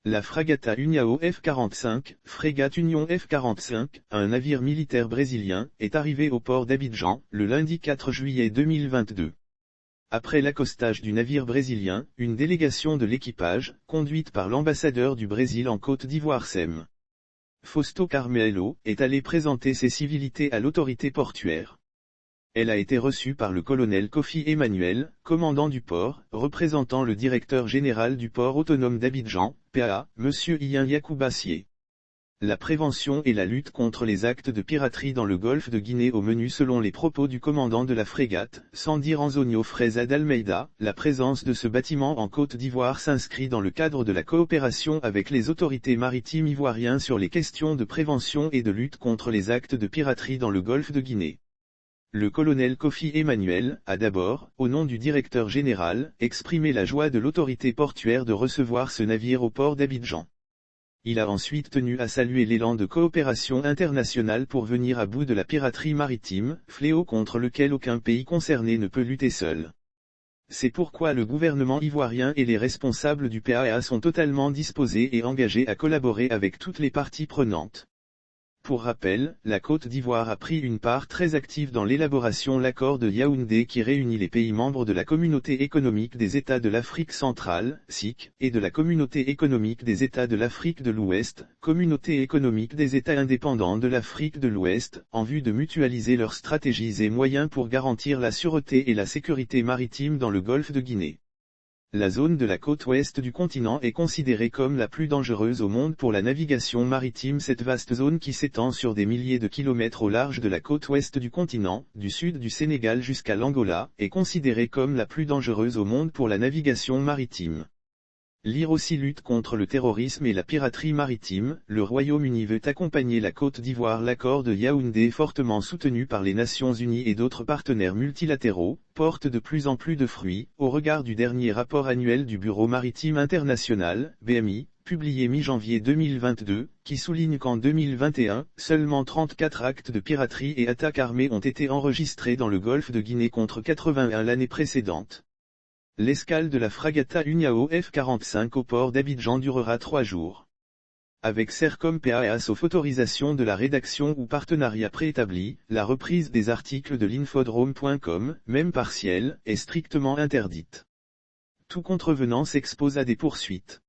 La fragata União F-45, frégate Union F-45, un navire militaire brésilien, est arrivé au port d'Abidjan, le lundi 4 juillet 2022. Après l'accostage du navire brésilien, une délégation de l'équipage, conduite par l'ambassadeur du Brésil en Côte d'Ivoire Sem. Fausto Carmelo, est allée présenter ses civilités à l'autorité portuaire. Elle a été reçue par le colonel Kofi Emmanuel, commandant du port, représentant le directeur général du port autonome d'Abidjan, PAA, M. Ian Yakoubassié. La prévention et la lutte contre les actes de piraterie dans le golfe de Guinée au menu selon les propos du commandant de la frégate, Sandir Anzonio Freza d'Almeida. La présence de ce bâtiment en Côte d'Ivoire s'inscrit dans le cadre de la coopération avec les autorités maritimes ivoiriennes sur les questions de prévention et de lutte contre les actes de piraterie dans le golfe de Guinée. Le colonel Kofi Emmanuel a d'abord, au nom du directeur général, exprimé la joie de l'autorité portuaire de recevoir ce navire au port d'Abidjan. Il a ensuite tenu à saluer l'élan de coopération internationale pour venir à bout de la piraterie maritime, fléau contre lequel aucun pays concerné ne peut lutter seul. C'est pourquoi le gouvernement ivoirien et les responsables du PAA sont totalement disposés et engagés à collaborer avec toutes les parties prenantes. Pour rappel, la Côte d'Ivoire a pris une part très active dans l'élaboration de l'accord de Yaoundé qui réunit les pays membres de la Communauté économique des États de l'Afrique centrale, SIC, et de la Communauté économique des États de l'Afrique de l'Ouest, Communauté économique des États indépendants de l'Afrique de l'Ouest, en vue de mutualiser leurs stratégies et moyens pour garantir la sûreté et la sécurité maritime dans le golfe de Guinée. La zone de la côte ouest du continent est considérée comme la plus dangereuse au monde pour la navigation maritime. Cette vaste zone qui s'étend sur des milliers de kilomètres au large de la côte ouest du continent, du sud du Sénégal jusqu'à l'Angola, est considérée comme la plus dangereuse au monde pour la navigation maritime. Lire aussi lutte contre le terrorisme et la piraterie maritime. Le Royaume-Uni veut accompagner la Côte d'Ivoire. L'accord de Yaoundé, fortement soutenu par les Nations Unies et d'autres partenaires multilatéraux, porte de plus en plus de fruits, au regard du dernier rapport annuel du Bureau maritime international, BMI, publié mi-janvier 2022, qui souligne qu'en 2021, seulement 34 actes de piraterie et attaques armées ont été enregistrés dans le golfe de Guinée contre 81 l'année précédente. L'escale de la fragata União F-45 au port d'Abidjan durera 3 jours. Avec Sercom PAA sauf autorisation de la rédaction ou partenariat préétabli, la reprise des articles de l'infodrome.com, même partielle, est strictement interdite. Tout contrevenant s'expose à des poursuites.